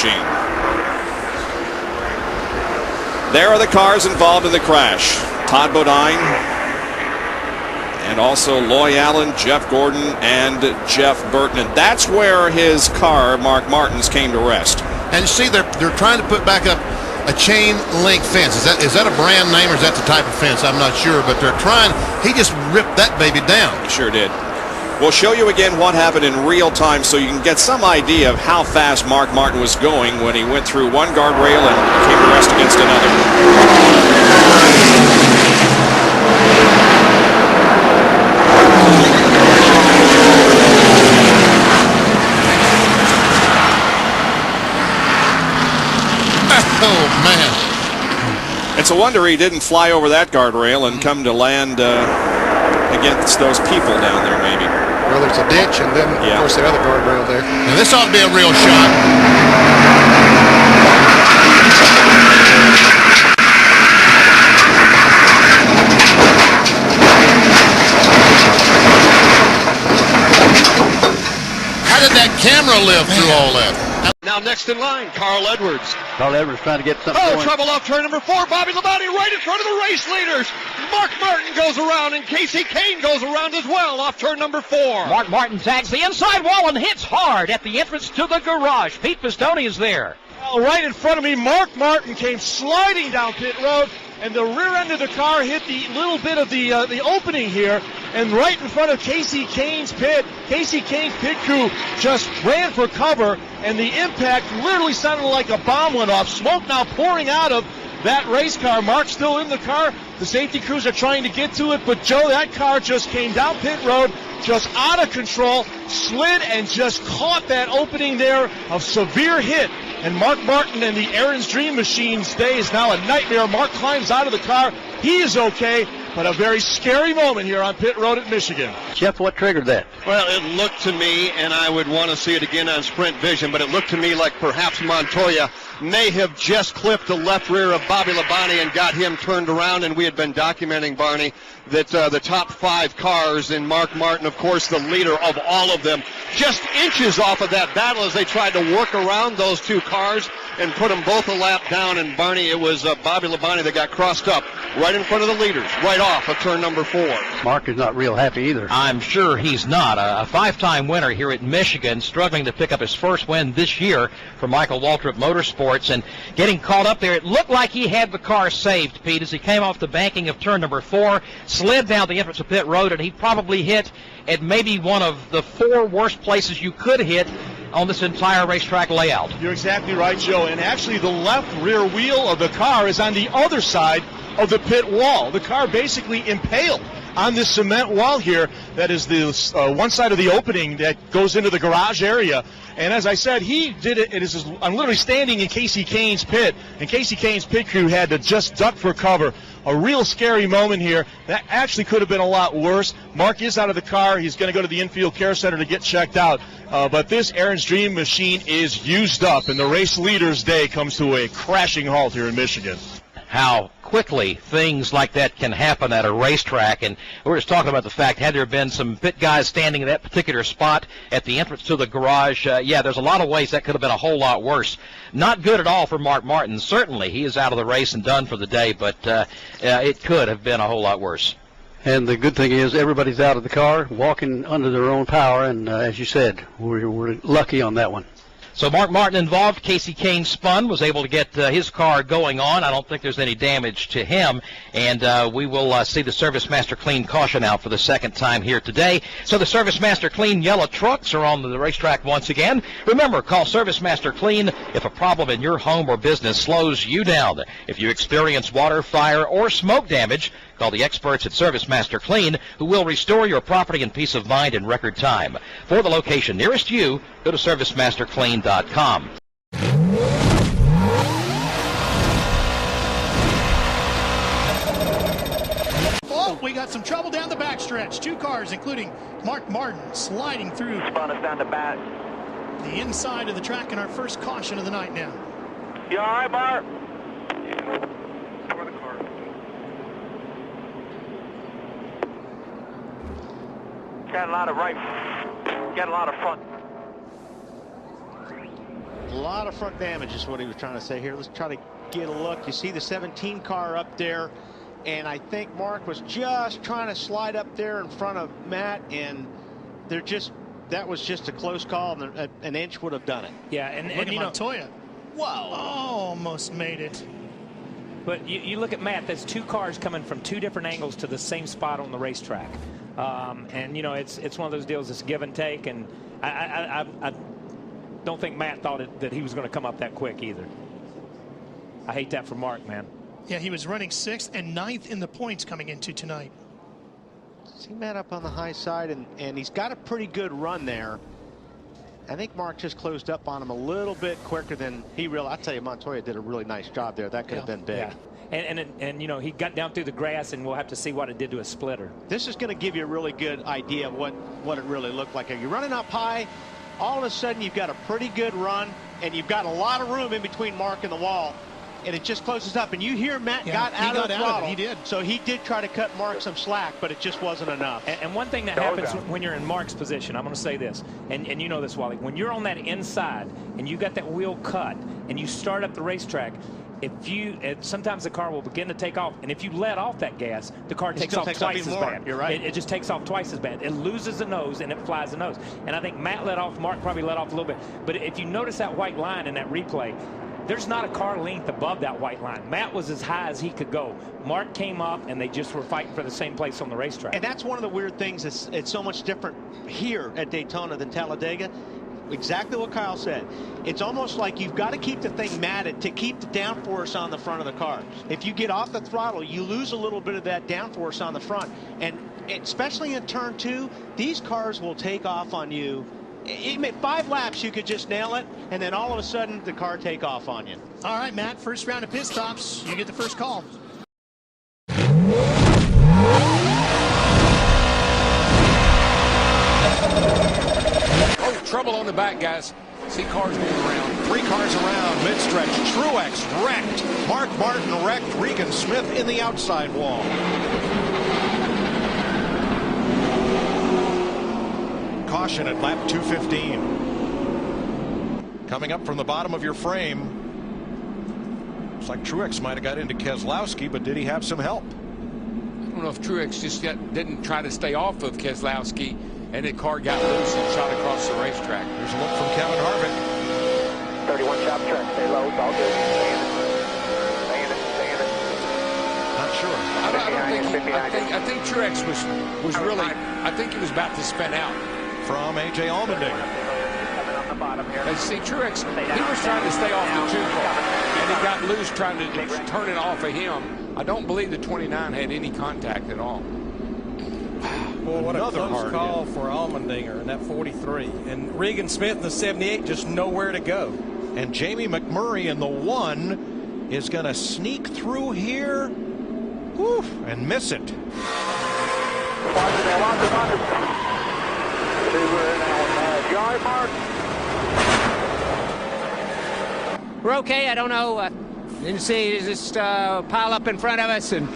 machine. There are the cars involved in the crash. Todd Bodine, and also Loy Allen, Jeff Gordon, and Jeff Burton. And that's where his car, Mark Martin's, came to rest. And see, they're trying to put back up a chain link fence. Is that a brand name, or is that the type of fence? I'm not sure, but they're trying. He just ripped that baby down. He sure did. We'll show you again what happened in real time so you can get some idea of how fast Mark Martin was going when he went through one guardrail and came to rest against another. Oh, man. It's a wonder he didn't fly over that guardrail and come to land against those people down there, maybe. Well, there's a ditch, and then, of course, the other guardrail there. Now, this ought to be a real shot. How did that camera live through all that? Now next in line, Carl Edwards. Carl Edwards trying to get something going. Trouble off turn number 4. Bobby Labonte right in front of the race leaders. Mark Martin goes around, and Casey Kane goes around as well off turn number 4. Mark Martin tags the inside wall and hits hard at the entrance to the garage. Pete Pistone is there. Well, right in front of me, Mark Martin came sliding down pit road, and the rear end of the car hit the little bit of the opening here, and right in front of Casey Kane's pit. Casey Kane's pit crew just ran for cover, and the impact literally sounded like a bomb went off. Smoke now pouring out of that race car. Mark's still in the car. The safety crews are trying to get to it, but Joe, that car just came down pit road, just out of control, slid and just caught that opening there, a severe hit. And Mark Martin and the Aaron's Dream Machine's day is now a nightmare. Mark climbs out of the car. He is okay, but a very scary moment here on pit road at Michigan. Jeff, what triggered that? Well, it looked to me, and I would want to see it again on Sprint Vision, but it looked to me like perhaps Montoya may have just clipped the left rear of Bobby Labonte and got him turned around. And we had been documenting, Barney, that the top 5 cars, and Mark Martin, of course, the leader of all of them, just inches off of that battle as they tried to work around those 2 cars and put them both a lap down. And Barney, it was Bobby Labonte that got crossed up right in front of the leaders, right off of turn number 4. Mark is not real happy either. I'm sure he's not. A 5-time winner here at Michigan, struggling to pick up his first win this year for Michael Waltrip Motorsports, and getting caught up there. It looked like he had the car saved, Pete, as he came off the banking of turn number 4, slid down the entrance of pit road, and he probably hit at maybe one of the 4 worst places you could hit on this entire racetrack layout. You're exactly right, Joe. And actually, the left rear wheel of the car is on the other side of the pit wall. The car basically impaled on this cement wall here that is the one side of the opening that goes into the garage area. And as I said, he did it. I'm literally standing in Casey Kane's pit, and Casey Kane's pit crew had to just duck for cover. A real scary moment here. That actually could have been a lot worse. Mark is out of the car. He's going to go to the infield care center to get checked out. But this Aaron's Dream Machine is used up, and the race leader's day comes to a crashing halt here in Michigan. How quickly things like that can happen at a racetrack. And we're just talking about the fact, had there been some pit guys standing in that particular spot at the entrance to the garage, there's a lot of ways that could have been a whole lot worse. Not good at all for Mark Martin. Certainly he is out of the race and done for the day, but it could have been a whole lot worse. And the good thing is everybody's out of the car, walking under their own power, and as you said, we're lucky on that one. So Mark Martin involved. Casey Kane spun, was able to get his car going on. I don't think there's any damage to him. And we will see the Service Master Clean caution out for the second time here today. So the Service Master Clean yellow trucks are on the racetrack once again. Remember, call Service Master Clean if a problem in your home or business slows you down. If you experience water, fire, or smoke damage, call the experts at Service Master Clean, who will restore your property and peace of mind in record time. For the location nearest you, go to ServiceMasterClean.com. Oh, we got some trouble down the backstretch. 2 cars, including Mark Martin, sliding through spun us down the back. The inside of the track in our first caution of the night now. You all right, Mark? Got a lot of front. lot of front damage is what he was trying to say here. Let's try to get a look. You see the 17 car up there, and I think Mark was just trying to slide up there in front of Matt, and that was just a close call, and an inch would have done it. Yeah, and you know, Montoya. Whoa! Almost made it. But you look at Matt, there's two cars coming from two different angles to the same spot on the racetrack. And, you know, it's one of those deals that's give and take. And I don't think Matt thought that he was going to come up that quick either. I hate that for Mark, man. Yeah, he was running 6th and 9th in the points coming into tonight. See Matt up on the high side, and he's got a pretty good run there. I think Mark just closed up on him a little bit quicker than he realized. I tell you, Montoya did a really nice job there. That could have been big. Yeah. And you know, he got down through the grass, and we'll have to see what it did to his splitter. This is going to give you a really good idea of what it really looked like. You're running up high. All of a sudden, you've got a pretty good run, and you've got a lot of room in between Mark and the wall. And it just closes up, and you hear Matt got out of the throttle. He did. So he did try to cut Mark some slack, but it just wasn't enough. And one thing that happens when you're in Mark's position, I'm going to say this, and you know this, Wally, when you're on that inside and you got that wheel cut and you start up the racetrack, sometimes the car will begin to take off, and if you let off that gas, the car takes off twice as bad. You're right. It just takes off twice as bad. It loses the nose and it flies the nose. And I think Matt let off, Mark probably let off a little bit. But if you notice that white line in that replay, there's not a car length above that white line. Matt was as high as he could go. Mark came up, and they just were fighting for the same place on the racetrack. And that's one of the weird things. It's so much different here at Daytona than Talladega. Exactly what Kyle said. It's almost like you've got to keep the thing matted to keep the downforce on the front of the car. If you get off the throttle, you lose a little bit of that downforce on the front. And especially in turn 2, these cars will take off on you. 5 laps, you could just nail it, and then all of a sudden, the car take off on you. All right, Matt, first round of pit stops. You get the first call. Oh, trouble on the back, guys. See cars going around. 3 cars around, mid-stretch. Truex wrecked. Mark Martin wrecked. Regan Smith in the outside wall. Caution at lap 215. Coming up from the bottom of your frame. Looks like Truex might have got into Keselowski, but did he have some help? I don't know if Truex just didn't try to stay off of Keselowski, and the car got loose and shot across the racetrack. There's a look from Kevin Harvick. 31 shop track. Stay low. It's all good. Stay in it. Not sure. I think Truex was really. I think he was about to spin out. From A.J. Allmendinger. See, Truex, he was trying to stay off the 2 car, and he got loose trying to turn it off of him. I don't believe the 29 had any contact at all. Well, what a close call for Allmendinger in that 43. And Regan Smith in the 78 just nowhere to go. And Jamie McMurray in the 1 is going to sneak through here. Whew, and miss it. We're okay. I don't know. Didn't see just pile up in front of us, and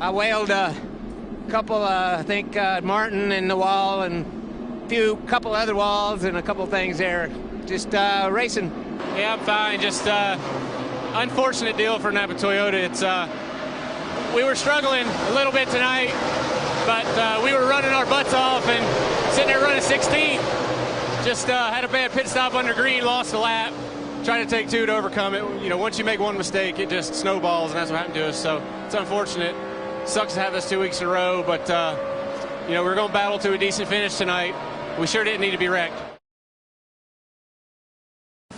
I wailed a couple. I think Martin in the wall, and a couple other walls, and a couple things there. Just racing. Yeah, I'm fine. Just unfortunate deal for Napa Toyota. It's we were struggling a little bit tonight, but we were running our butts off and sitting there running 16th. Just had a bad pit stop under green, lost a lap. Trying to take 2 to overcome it. You know, once you make one mistake, it just snowballs, and that's what happened to us. So it's unfortunate. Sucks to have this 2 weeks in a row, but you know, we're going to battle to a decent finish tonight. We sure didn't need to be wrecked.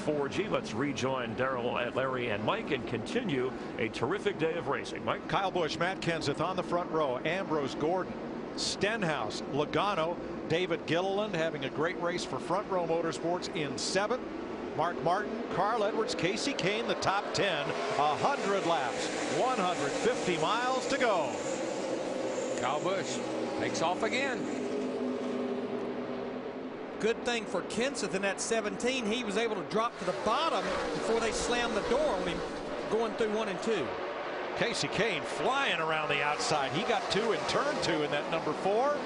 4G. Let's rejoin Daryl, Larry, and Mike and continue a terrific day of racing. Mike. Kyle Busch, Matt Kenseth on the front row. Ambrose Gordon, Stenhouse, Logano, David Gilliland having a great race for Front Row Motorsports in 7th. Mark Martin, Carl Edwards, Casey Kane, the top 10. 100 laps, 150 miles to go. Kyle Busch takes off again. Good thing for Kenseth in that 17, he was able to drop to the bottom before they slammed the door on him going through 1 and 2. Casey Kane flying around the outside. He got 2 in turn 2 in that number 4.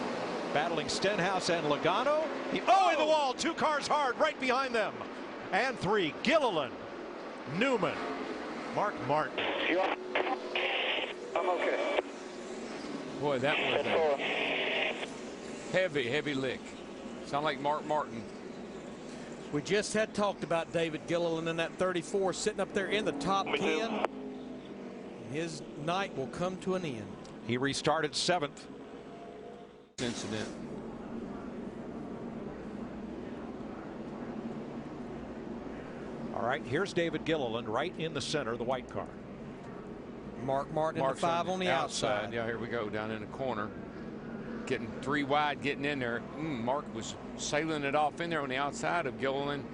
Battling Stenhouse and Logano. In the wall, 2 cars hard right behind them. and 3. Gilliland, Newman, Mark Martin. I'm okay. Boy, that was a heavy lick. Sound like Mark Martin. We just had talked about David Gilliland in that 34 sitting up there in the top 10. His night will come to an end. He restarted 7th. Incident. All right, here's David Gilliland right in the center, the white car. Mark Martin in the 5 on the outside. Yeah, here we go, down in the corner. Getting 3 wide, getting in there. Mark was sailing it off in there on the outside of Gilliland.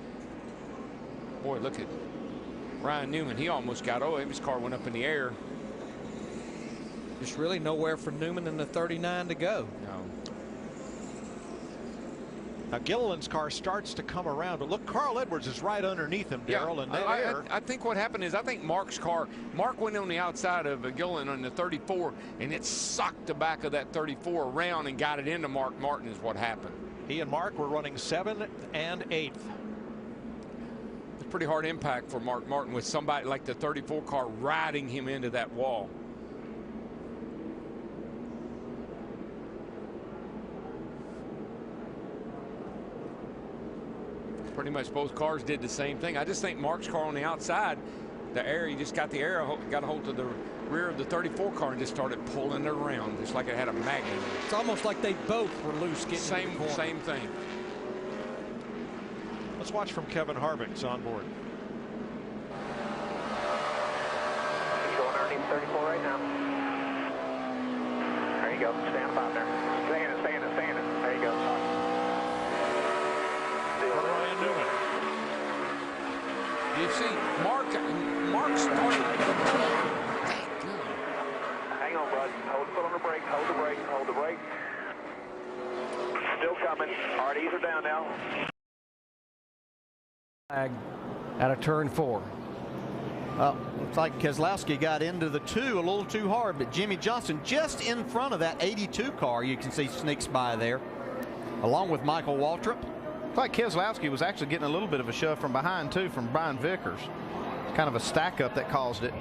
Boy, look at Ryan Newman. He almost got, his car went up in the air. Just really nowhere for Newman in the 39 to go. No. Now Gilliland's car starts to come around, but look, Carl Edwards is right underneath him, Darrell. Yeah, and there. I think what happened is I think Mark went on the outside of Gilliland on the 34, and it sucked the back of that 34 around and got it into Mark Martin is what happened. He and Mark were running 7th and 8th. It's pretty hard impact for Mark Martin with somebody like the 34 car riding him into that wall. Pretty much both cars did the same thing. I just think Mark's car on the outside, the air, he just got the air, got a hold of the rear of the 34 car and just started pulling it around, just like it had a magnet. It's almost like they both were loose getting same thing. Let's watch from Kevin Harvick's on board. He's going underneath 34 right now. There you go. Stand by there. Stand it. There you go. Ryan Newman. You see, Mark started. Hang on, bud. Hold the foot on the brake. Hold the brake. Still coming. RDs are down now. Out of turn 4. Well, looks like Keselowski got into the 2 a little too hard, but Jimmy Johnson just in front of that 82 car, you can see sneaks by there, along with Michael Waltrip. Looks like Keselowski was actually getting a little bit of a shove from behind, too, from Brian Vickers. Kind of a stack up that caused it.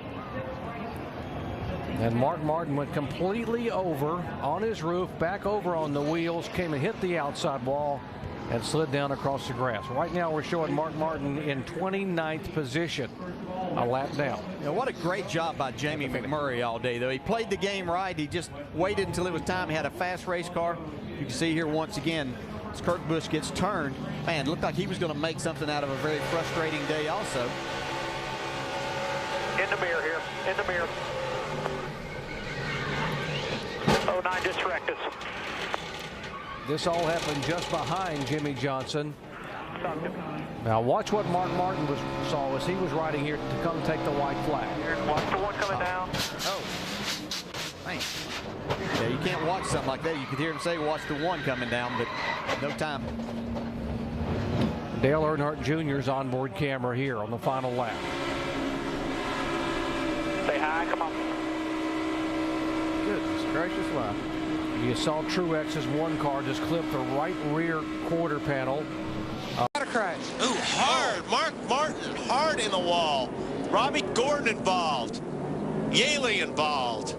And Mark Martin went completely over on his roof, back over on the wheels, came and hit the outside wall and slid down across the grass. Right now we're showing Mark Martin in 29th position, a lap down. What a great job by Jamie McMurray all day, though. He played the game right. He just waited until it was time. He had a fast race car. You can see here once again, as Kurt Busch gets turned, man, it looked like he was going to make something out of a very frustrating day also. In the mirror here. In the mirror. 09 just wrecked us. This all happened just behind Jimmy Johnson. Now watch what Mark Martin saw as he was riding here to come take the white flag. Watch the one coming down. Oh, man. Yeah, you can't watch something like that. You could hear him say, watch the one coming down, but no time. Dale Earnhardt Jr.'s onboard camera here on the final lap. Say hi, come on. Goodness gracious life. You saw Truex's one car just clip the right rear quarter panel. Got a crash. Ooh, hard. Mark Martin hard in the wall. Robbie Gordon involved. Yaley involved.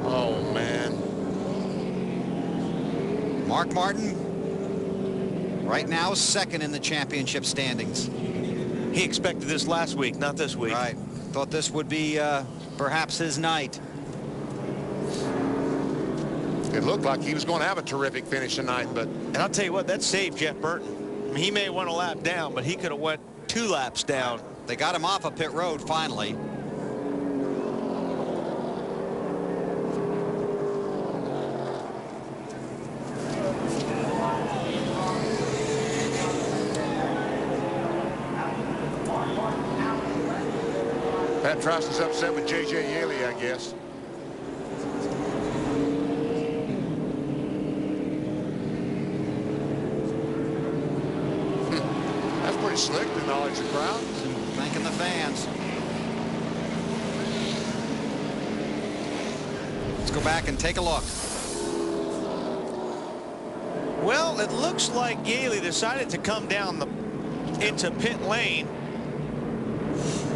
Oh, man. Mark Martin right now is second in the championship standings. He expected this last week, not this week. Right. Thought this would be perhaps his night. It looked like he was going to have a terrific finish tonight, but... And I'll tell you what, that saved Jeff Burton. I mean, he may have went a lap down, but he could have went 2 laps down. They got him off of pit road finally. Pat Trouston's upset with J.J. Yaley, I guess. That's pretty slick to acknowledge the crowd. Thanking the fans. Let's go back and take a look. Well, it looks like Yaley decided to come down into pit lane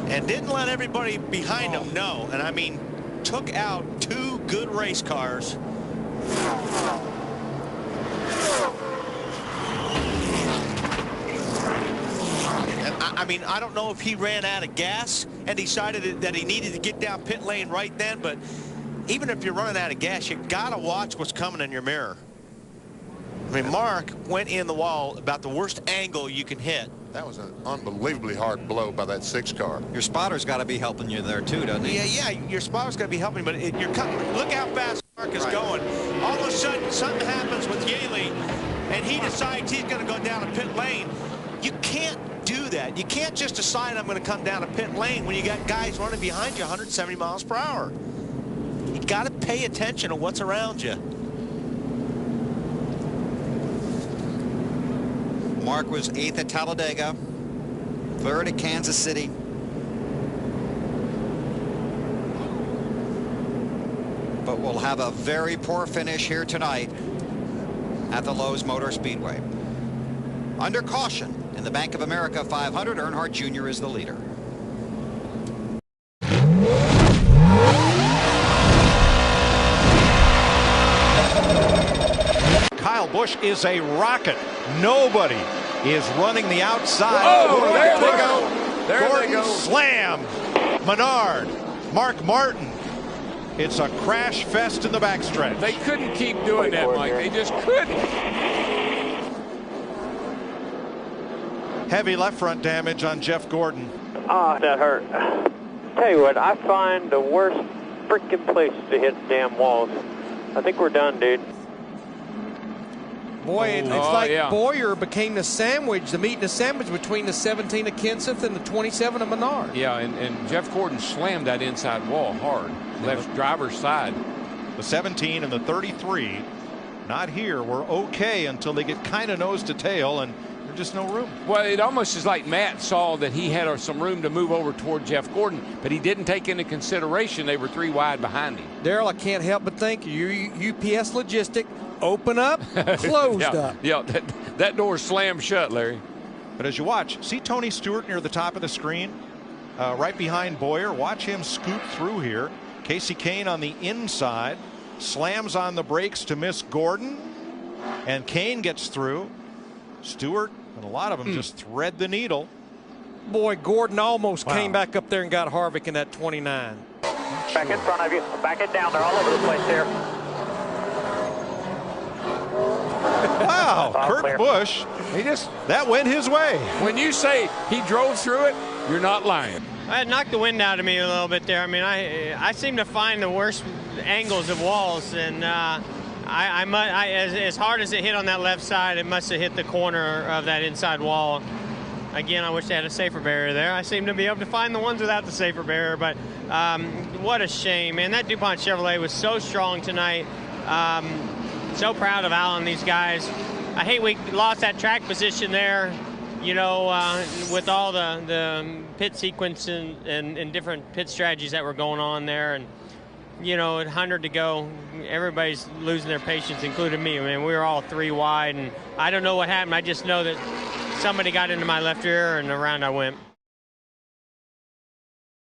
and didn't let everybody behind him know. And I mean, took out 2 good race cars. And I mean, I don't know if he ran out of gas and decided that he needed to get down pit lane right then, but even if you're running out of gas, you gotta watch what's coming in your mirror. I mean, Mark went in the wall about the worst angle you can hit. That was an unbelievably hard blow by that 6 car. Your spotter's got to be helping you there too, doesn't he? Yeah, your spotter's got to be helping, but look how fast Mark is going. All of a sudden, something happens with Yaley, and he decides he's going to go down a pit lane. You can't do that. You can't just decide I'm going to come down a pit lane when you got guys running behind you 170 miles per hour. You got to pay attention to what's around you. Mark was 8th at Talladega, 3rd at Kansas City. But we'll have a very poor finish here tonight at the Lowe's Motor Speedway. Under caution in the Bank of America 500, Earnhardt Jr. is the leader. Kyle Busch is a rocket. Nobody is running the outside. Oh, there they go. There Gordon they go. Slam. Menard. Mark Martin. It's a crash fest in the backstretch. They couldn't keep doing that, Mike. They just couldn't. Heavy left front damage on Jeff Gordon. Ah, that hurt. Tell you what, I find the worst freaking place to hit damn walls. I think we're done, dude. Boy, it's like Boyer became the sandwich, the meat and the sandwich between the 17 of Kenseth and the 27 of Menard. Yeah, and Jeff Gordon slammed that inside wall hard, left driver's side. The 17 and the 33, not here. We're okay until they get kind of nose to tail, and there's just no room. Well, it almost is like Matt saw that he had some room to move over toward Jeff Gordon, but he didn't take into consideration they were 3 wide behind him. Daryl, I can't help but think UPS Logistic. Open up, closed up. Yeah, that door slammed shut, Larry. But as you watch, see Tony Stewart near the top of the screen, right behind Boyer. Watch him scoot through here. Casey Kane on the inside, slams on the brakes to miss Gordon, and Kane gets through. Stewart and a lot of them just thread the needle. Boy, Gordon almost came back up there and got Harvick in that 29. Back in front of you. Back it down. They're all over the place here. Wow, Kurt Busch, that went his way. When you say he drove through it, you're not lying. It knocked the wind out of me a little bit there. I mean, I seem to find the worst angles of walls, and as hard as it hit on that left side, it must have hit the corner of that inside wall. Again, I wish they had a safer barrier there. I seem to be able to find the ones without the safer barrier, but what a shame, man. That DuPont Chevrolet was so strong tonight. So proud of Alan, these guys. I hate we lost that track position there, you know, with all the pit sequence and different pit strategies that were going on there. And, you know, 100 to go, everybody's losing their patience, including me. I mean, we were all 3 wide, and I don't know what happened. I just know that somebody got into my left rear, and around I went.